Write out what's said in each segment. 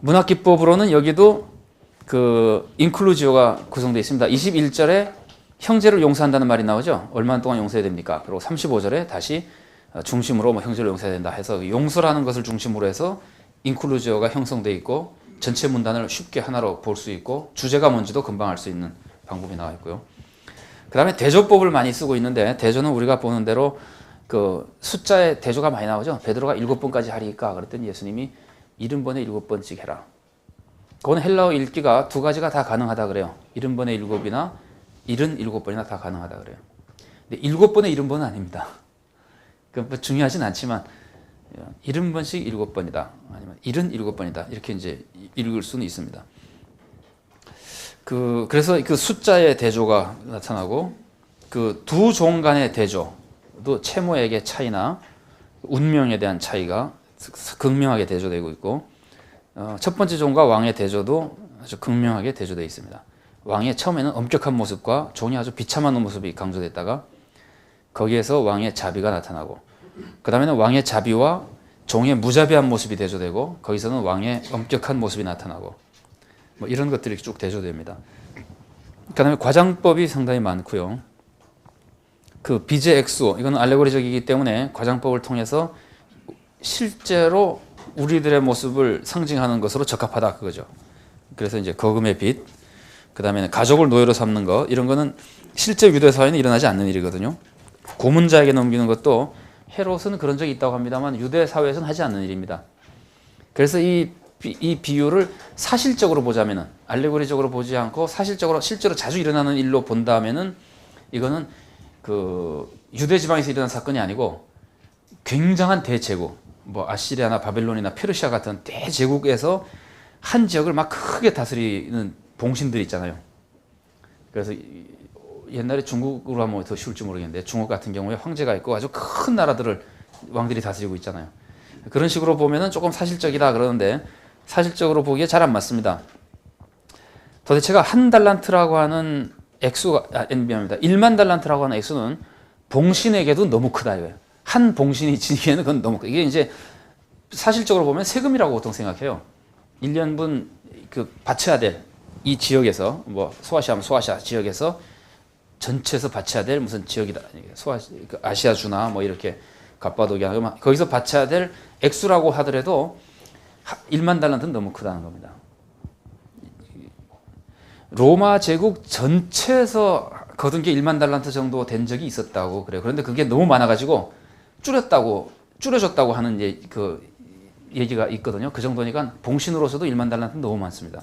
문학기법으로는 여기도 그 인클루지오가 구성되어 있습니다. 21절에 형제를 용서한다는 말이 나오죠. 얼마나 동안 용서해야 됩니까? 그리고 35절에 다시 중심으로 뭐 형제를 용서해야 된다 해서 용서라는 것을 중심으로 해서 인클루지오가 형성되어 있고 전체 문단을 쉽게 하나로 볼 수 있고 주제가 뭔지도 금방 알 수 있는 방법이 나와 있고요. 그 다음에 대조법을 많이 쓰고 있는데 대조는 우리가 보는 대로 그 숫자의 대조가 많이 나오죠. 베드로가 7번까지 하리까 그랬더니 예수님이 70번에 7번씩 해라. 그건 헬라어 읽기가 두 가지가 다 가능하다 그래요. 70번에 7이나 77번이나 다 가능하다 그래요. 근데 7번에 70번은 아닙니다. 그 중요하진 않지만 70번씩 7번이다. 아니면 77번이다. 이렇게 이제 읽을 수는 있습니다. 그래서 그 숫자의 대조가 나타나고 그 두 종 간의 대조도 채모에게 차이나 운명에 대한 차이가 극명하게 대조되고 있고 첫 번째 종과 왕의 대조도 아주 극명하게 대조되어 있습니다. 왕의 처음에는 엄격한 모습과 종이 아주 비참한 모습이 강조됐다가 거기에서 왕의 자비가 나타나고 그 다음에는 왕의 자비와 종의 무자비한 모습이 대조되고 거기서는 왕의 엄격한 모습이 나타나고 뭐 이런 것들이 쭉 대조됩니다. 그 다음에 과장법이 상당히 많고요. 그 비제 엑소 이건 알레고리적이기 때문에 과장법을 통해서 실제로 우리들의 모습을 상징하는 것으로 적합하다 그거죠. 그래서 이제 거금의 빛, 그 다음에는 가족을 노예로 삼는 것 이런 거는 실제 유대 사회는 일어나지 않는 일이거든요. 고문자에게 넘기는 것도 헤롯은 그런 적이 있다고 합니다만 유대 사회에서는 하지 않는 일입니다. 그래서 이 비유를 사실적으로 보자면은 알레고리적으로 보지 않고 사실적으로 실제로 자주 일어나는 일로 본다면은 이거는 그 유대 지방에서 일어난 사건이 아니고 굉장한 대제국, 뭐 아시리아나 바벨론이나 페르시아 같은 대제국에서 한 지역을 막 크게 다스리는 봉신들이 있잖아요. 그래서 옛날에 중국으로 하면 더 쉬울지 모르겠는데 중국 같은 경우에 황제가 있고 아주 큰 나라들을 왕들이 다스리고 있잖아요. 그런 식으로 보면은 조금 사실적이다 그러는데 사실적으로 보기에 잘 안 맞습니다. 도대체가 한 달란트라고 하는 액수가 미안합니다. 1만 달란트라고 하는 액수는 봉신에게도 너무 크다 이거예요. 한 봉신이 지니기에는 그건 너무 크다. 이게 이제 사실적으로 보면 세금이라고 보통 생각해요. 1년분 그 바쳐야 될 이 지역에서 뭐 소아시아면 소아시아 지역에서 전체에서 바쳐야 될 무슨 지역이다. 아시아주나 뭐 이렇게 갑바도기아 거기서 바쳐야 될 액수라고 하더라도 1만 달란트는 너무 크다는 겁니다. 로마 제국 전체에서 거둔 게 1만 달란트 정도 된 적이 있었다고 그래요. 그런데 그게 너무 많아가지고 줄여줬다고 하는 그 얘기가 있거든요. 그 정도니까 봉신으로서도 1만 달란트는 너무 많습니다.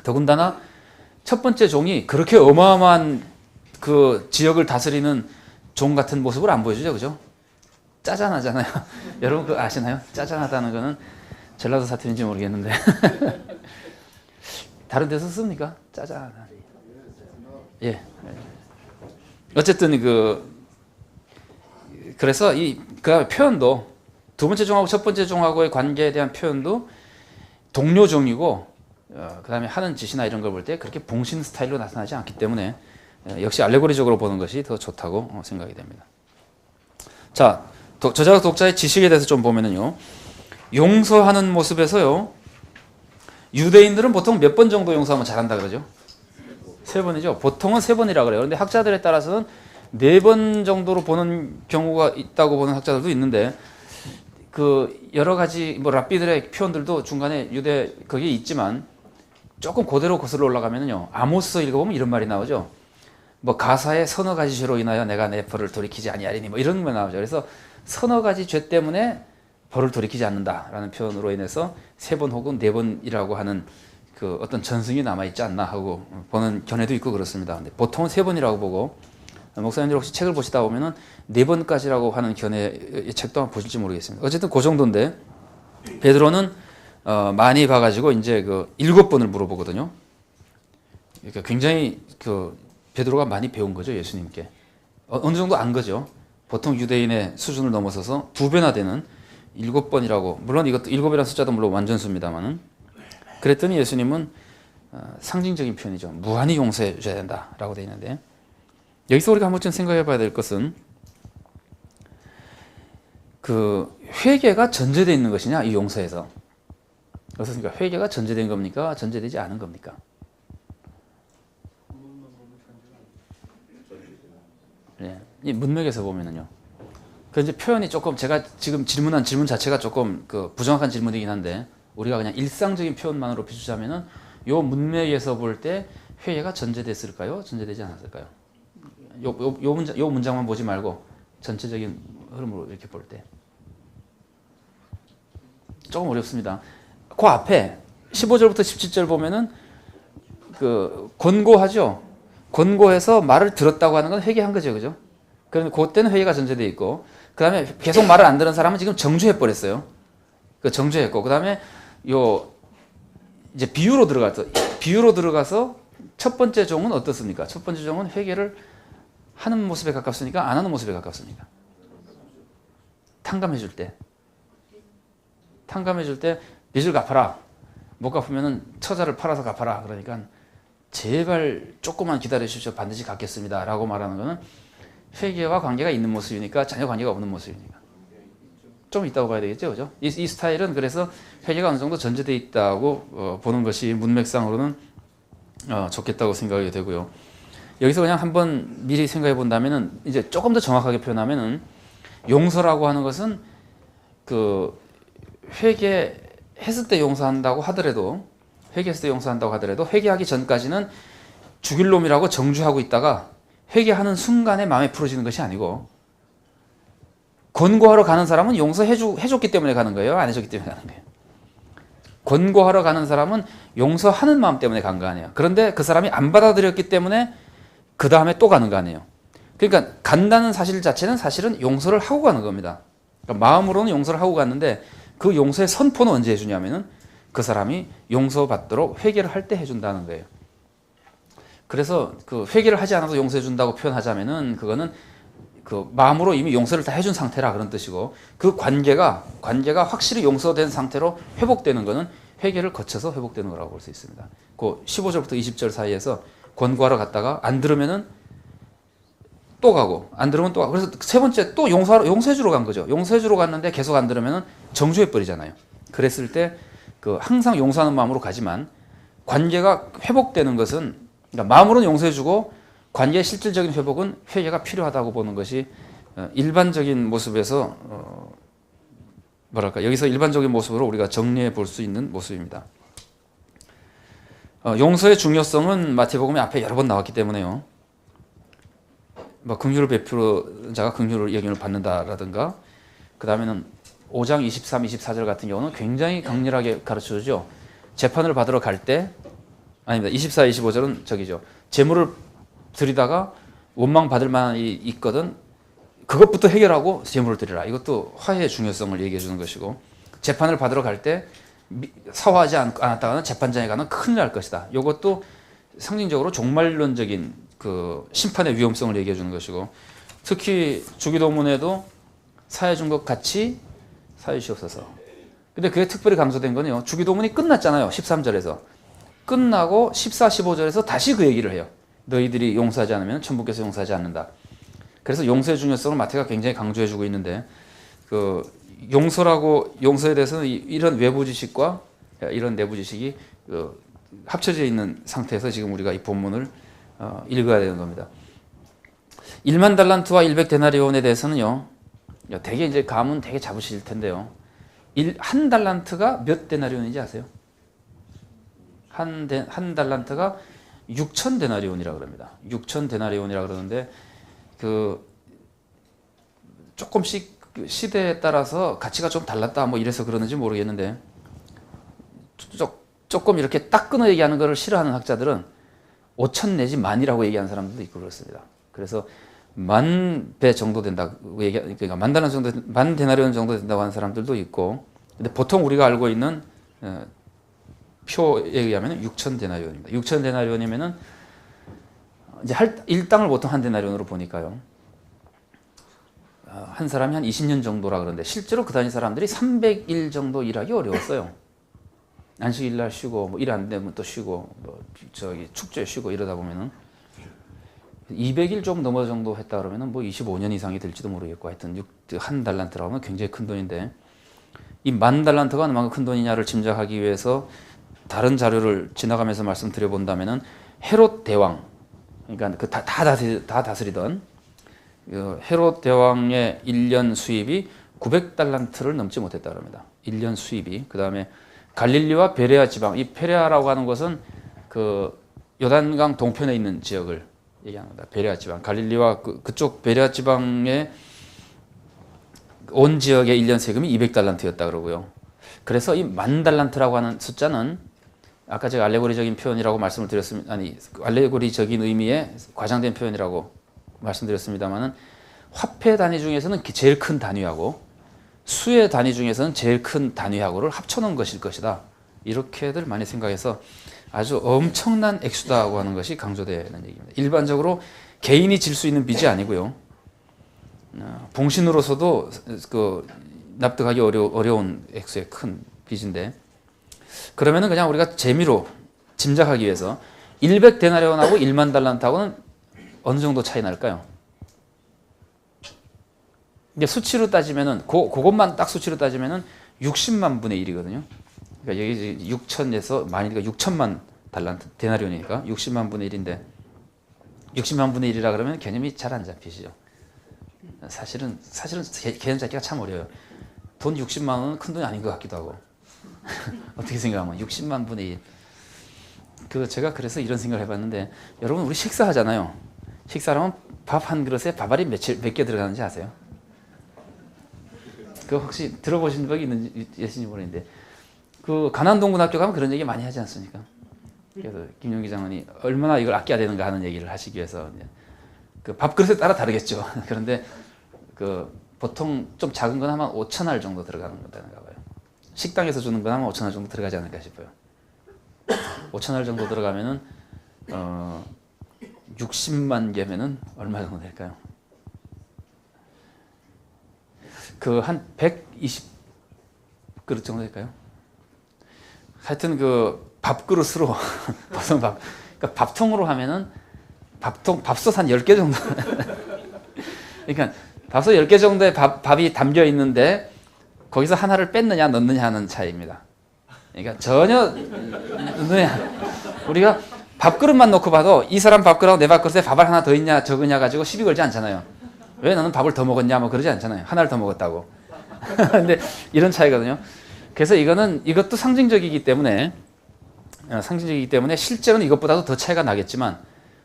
더군다나 첫 번째 종이 그렇게 어마어마한 그 지역을 다스리는 종 같은 모습을 안 보여주죠, 그죠? 짜잔하잖아요. 여러분 그거 아시나요? 짜잔하다는 거는 전라도 사투리인지 모르겠는데 다른 데서 씁니까? 짜잔하다. 예. 어쨌든 그래서 그 표현도 두 번째 종하고 첫 번째 종하고의 관계에 대한 표현도 동료 종이고 그 다음에 하는 짓이나 이런 걸 볼 때 그렇게 봉신 스타일로 나타나지 않기 때문에 역시 알레고리적으로 보는 것이 더 좋다고 생각이 됩니다. 자, 저자가 독자의 지식에 대해서 좀 보면은요, 용서하는 모습에서요, 유대인들은 보통 몇 번 정도 용서하면 잘한다 그러죠? 3번이죠. 보통은 3번이라 그래요. 그런데 학자들에 따라서는 4번 정도로 보는 경우가 있다고 보는 학자들도 있는데, 그 여러 가지 뭐 랍비들의 표현들도 중간에 유대 거기에 있지만 조금 그대로 거슬러 올라가면요, 아모스 읽어보면 이런 말이 나오죠. 뭐 가사의 서너 가지 죄로 인하여 내가 내 벌을 돌이키지 아니하리니 뭐 이런 말 나오죠. 그래서 서너 가지 죄 때문에 벌을 돌이키지 않는다라는 표현으로 인해서 3번 혹은 4번이라고 하는 그 어떤 전승이 남아있지 않나 하고 보는 견해도 있고 그렇습니다. 근데 보통은 3번이라고 보고, 목사님들 혹시 책을 보시다 보면은 4번까지라고 하는 견해의 책도 한번 보실지 모르겠습니다. 어쨌든 그 정도인데, 베드로는 많이 봐가지고 이제 그 7번을 물어보거든요. 그러니까 굉장히 베드로가 많이 배운 거죠, 예수님께. 어느 정도 안 거죠. 보통 유대인의 수준을 넘어서서 2배나 되는 7번이라고, 물론 이것도 7이라는 숫자도 물론 완전수입니다만은, 그랬더니 예수님은 상징적인 표현이죠. 무한히 용서해 줘야 된다라고 되어 있는데, 여기서 우리가 한 번쯤 생각해 봐야 될 것은 그 회개가 전제되어 있는 것이냐, 이 용서에서. 어떻습니까? 회개가 전제된 겁니까? 전제되지 않은 겁니까? 네. 이 문맥에서 보면은요. 그 이제 표현이 조금 제가 지금 질문한 질문 자체가 조금 그 부정확한 질문이긴 한데 우리가 그냥 일상적인 표현만으로 비추자면은 요 문맥에서 볼 때 회개가 전제됐을까요? 전제되지 않았을까요? 요 문장만 보지 말고 전체적인 흐름으로 이렇게 볼 때 조금 어렵습니다. 그 앞에 15절부터 17절 보면은 그 권고하죠. 권고해서 말을 들었다고 하는 건 회개한 거죠, 그죠? 그러면 그때는 회개가 전제돼 있고, 그 다음에 계속 말을 안 들은 사람은 지금 정죄해 버렸어요. 그 정죄했고, 그 다음에 이제 비유로 들어가서 첫 번째 종은 어떻습니까? 첫 번째 종은 회개를 하는 모습에 가깝습니까? 안 하는 모습에 가깝습니까? 탕감해줄 때 빚을 갚아라. 못 갚으면은 처자를 팔아서 갚아라. 그러니까 제발 조금만 기다려 주십시오. 반드시 갚겠습니다. 라고 말하는 것은 회개와 관계가 있는 모습이니까 전혀 관계가 없는 모습이니까 좀 있다고 봐야 되겠죠, 그죠? 이 스타일은 그래서 회개가 어느 정도 전제되어 있다고 보는 것이 문맥상으로는 좋겠다고 생각이 되고요. 여기서 그냥 한번 미리 생각해 본다면은 이제 조금 더 정확하게 표현하면은 용서라고 하는 것은 그 회개했을 때 용서한다고 하더라도 회개하기 전까지는 죽일 놈이라고 정죄하고 있다가 회개하는 순간에 마음에 풀어지는 것이 아니고 권고하러 가는 사람은 용서해줬기 때문에 가는 거예요? 안 해줬기 때문에 가는 거예요? 권고하러 가는 사람은 용서하는 마음 때문에 간 거 아니에요. 그런데 그 사람이 안 받아들였기 때문에 그 다음에 또 가는 거 아니에요. 그러니까 간다는 사실 자체는 사실은 용서를 하고 가는 겁니다. 그러니까 마음으로는 용서를 하고 갔는데 그 용서의 선포는 언제 해주냐면은 그 사람이 용서받도록 회개를 할 때 해준다는 거예요. 그래서 그 회개를 하지 않아도 용서해준다고 표현하자면은 그거는 그 마음으로 이미 용서를 다 해준 상태라 그런 뜻이고 그 관계가 확실히 용서된 상태로 회복되는 거는 회개를 거쳐서 회복되는 거라고 볼 수 있습니다. 그 15절부터 20절 사이에서 권고하러 갔다가 안 들으면은 또 가고 안 들으면 또 가고 그래서 세 번째 또 용서해주러 간 거죠. 용서해주러 갔는데 계속 안 들으면은 정죄해버리잖아요. 그랬을 때 그 항상 용서하는 마음으로 가지만 관계가 회복되는 것은 그러니까 마음으로는 용서해주고 관계의 실질적인 회복은 회개가 필요하다고 보는 것이 일반적인 모습에서 여기서 일반적인 모습으로 우리가 정리해 볼 수 있는 모습입니다. 용서의 중요성은 마태복음에 앞에 여러 번 나왔기 때문에요. 긍휼을 베푸는 자가 긍휼을 여김을 받는다라든가 그 다음에는 5장 23, 24절 같은 경우는 굉장히 강렬하게 가르쳐주죠. 재판을 받으러 갈 때 아닙니다. 24, 25절은 저기죠. 재물을 드리다가 원망 받을 만한 일이 있거든 그것부터 해결하고 재물을 드리라. 이것도 화해의 중요성을 얘기해 주는 것이고 재판을 받으러 갈 때 사과하지 않았다가는 재판장에 가면 큰일 날 것이다. 이것도 상징적으로 종말론적인 그 심판의 위험성을 얘기해 주는 것이고 특히 주기도문에도 사해 준 것 같이 사해 주시옵소서. 근데 그게 특별히 강조된 거는요. 주기도문이 끝났잖아요. 13절에서. 끝나고 14, 15절에서 다시 그 얘기를 해요. 너희들이 용서하지 않으면 천부께서 용서하지 않는다. 그래서 용서의 중요성을 마태가 굉장히 강조해 주고 있는데 그 용서에 대해서는 이런 외부 지식과 이런 내부 지식이 합쳐져 있는 상태에서 지금 우리가 이 본문을 읽어야 되는 겁니다. 1만 달란트와 100데나리온에 대해서는요. 되게 이제 감은 되게 잡으실 텐데요. 한 달란트가 몇 데나리온인지 아세요? 한 달란트가 6천 데나리온이라 그럽니다. 6천 데나리온이라 그러는데 그 조금씩 시대에 따라서 가치가 좀 달랐다 뭐 이래서 그러는지 모르겠는데 조금 이렇게 딱 끊어 얘기하는 것을 싫어하는 학자들은 5천 내지 만이라고 얘기하는 사람들도 있고 그렇습니다. 그래서 만 배 정도 된다고 그러니까 만 데나리온 정도 된다고 하는 사람들도 있고 근데 보통 우리가 알고 있는 표에 의하면 6천 데나리온입니다. 6천 데나리온이면은 이제 일당을 보통 한 데나리온으로 보니까요. 한 사람이 한 20년 정도라 그러는데 실제로 그 단위 사람들이 300일 정도 일하기 어려웠어요. 안식일 날 쉬고 뭐 일 안 되면 또 쉬고 뭐 축제 쉬고 이러다 보면은 200일 좀 넘어 정도 했다 그러면은 뭐 25년 이상이 될지도 모르겠고 하여튼 한 달란트라고 하면 굉장히 큰 돈인데 이 10,000달란트가 얼마나 큰 돈이냐를 짐작하기 위해서 다른 자료를 지나가면서 말씀드려 본다면은 헤롯 대왕, 그러니까 그 다 다스리던 헤롯 대왕의 1년 수입이 900달란트를 넘지 못했다 그럽니다. 1년 수입이. 그 다음에 갈릴리와 베레아 지방, 이 베레아라고 하는 것은 그 요단강 동편에 있는 지역을 얘기합니다. 베레아 지방, 갈릴리와 그쪽 베레아 지방의 온 지역의 1년 세금이 200달란트였다 그러고요. 그래서 이 10,000달란트라고 하는 숫자는 아까 제가 알레고리적인 표현이라고 말씀을 드렸습니다. 아니, 알레고리적인 의미의 과장된 표현이라고 말씀드렸습니다만은 화폐 단위 중에서는 제일 큰 단위하고 수의 단위 중에서는 제일 큰 단위하고를 합쳐놓은 것일 것이다. 이렇게들 많이 생각해서 아주 엄청난 액수다고 하는 것이 강조되는 얘기입니다. 일반적으로 개인이 질 수 있는 빚이 아니고요. 봉신으로서도 그 납득하기 어려운 액수의 큰 빚인데, 그러면은 그냥 우리가 재미로 짐작하기 위해서 100데나리온하고 10,000달란트하고는 어느 정도 차이 날까요? 이게 수치로 따지면은 그것만 딱 수치로 따지면은 60만 분의 1이거든요. 그러니까 여기 6천에서 만이니까 6천만 달란트 데나리온이니까 60만 분의 1인데 60만 분의 1이라 그러면 개념이 잘 안 잡히시죠. 사실은 개념 잡기가 참 어려워요. 돈 60만 원은 큰 돈이 아닌 것 같기도 하고. 어떻게 생각하면 60만 분의 1. 제가 그래서 이런 생각을 해봤는데, 여러분 우리 식사하잖아요. 식사하면 밥 한 그릇에 밥알이 몇 개 들어가는지 아세요? 그거 혹시 들어보신 적이 있는지 모르겠는데, 그 가난동군학교 가면 그런 얘기 많이 하지 않습니까? 그래서 김용기 장관이 얼마나 이걸 아껴야 되는가 하는 얘기를 하시기 위해서 그 밥그릇에 따라 다르겠죠. 그런데 그 보통 좀 작은 건 하면 5,000알 정도 들어가는 거다가 봐요. 식당에서 주는 건 하면 5,000알 정도 들어가지 않을까 싶어요. 5,000알 정도 들어가면은 60만 개면은 얼마 정도 될까요? 그 한 120그릇 정도 될까요? 하여튼 그 밥그릇으로 보통 그러니까 밥통으로 하면은 밥솥 한 10개 정도. 그러니까 밥솥 10개 정도의 밥이 담겨 있는데 거기서 하나를 뺐느냐 넣느냐 하는 차이입니다. 그러니까 전혀 우리가 밥그릇만 놓고 봐도 이 사람 밥그릇하고 내 밥그릇에 밥알 하나 더 있냐 적으냐 가지고 시비 걸지 않잖아요. 왜 너는 밥을 더 먹었냐 뭐 그러지 않잖아요. 하나를 더 먹었다고. 근데 이런 차이거든요. 그래서 이것도 상징적이기 때문에 실제로는 이것보다도 더 차이가 나겠지만,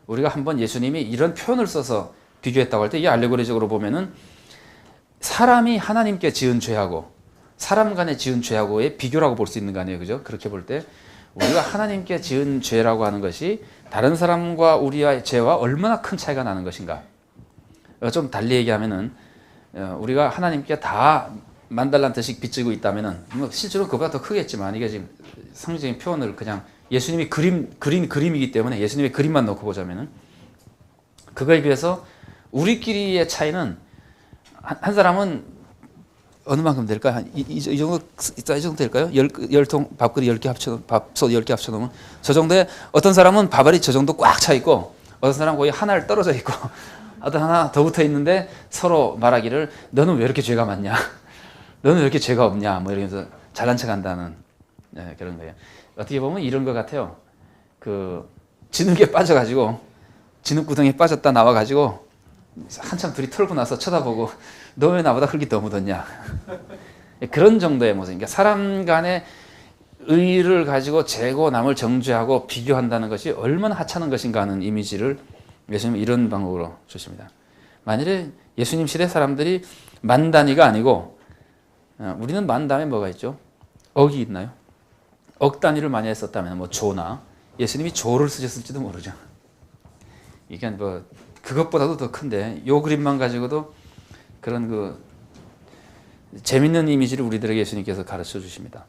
우리가 한번 예수님이 이런 표현을 써서 비교했다고 할 때 이 알레고리적으로 보면은 사람이 하나님께 지은 죄하고 사람 간에 지은 죄하고의 비교라고 볼 수 있는 거 아니에요, 그죠? 그렇게 볼 때 우리가 하나님께 지은 죄라고 하는 것이 다른 사람과 우리의 죄와 얼마나 큰 차이가 나는 것인가. 좀 달리 얘기하면은 우리가 하나님께 다 10,000달란트씩 빚지고 있다면은 실제로 그보다 더 크겠지만, 이게 지금 상징적인 표현을 그냥 예수님이 그린 그림이기 때문에 예수님의 그림만 놓고 보자면은, 그거에 비해서 우리끼리의 차이는 한 사람은 어느 만큼 될까요? 이 정도 사이즈 정도 될까요? 10통 밥그릇 10개 밥솥 10개 합쳐놓으면 저 정도에, 어떤 사람은 밥알이 저 정도 꽉 차 있고 어떤 사람은 거의 하나를 떨어져 있고 어떤 하나 더 붙어 있는데 서로 말하기를 너는 왜 이렇게 죄가 많냐? 너는 왜 이렇게 죄가 없냐? 뭐 이러면서 잘난 척 한다는 그런 거예요. 어떻게 보면 이런 것 같아요. 그 진흙에 빠져가지고 진흙구덩이에 빠졌다 나와가지고 한참 둘이 털고 나서 쳐다보고 너 왜 나보다 흙이 더 묻었냐? 그런 정도의 모습. 그러니까 사람 간의 의의를 가지고 재고 남을 정죄하고 비교한다는 것이 얼마나 하찮은 것인가 하는 이미지를 예수님은 이런 방법으로 주십니다. 만일에 예수님 시대 사람들이 만 단위가 아니고, 우리는 만 다음에 뭐가 있죠? 억이 있나요? 억 단위를 많이 했었다면 뭐 조나, 예수님이 조를 쓰셨을지도 모르죠. 이게 뭐 그것보다도 더 큰데, 요 그림만 가지고도 그런 그 재밌는 이미지를 우리들에게 예수님께서 가르쳐 주십니다.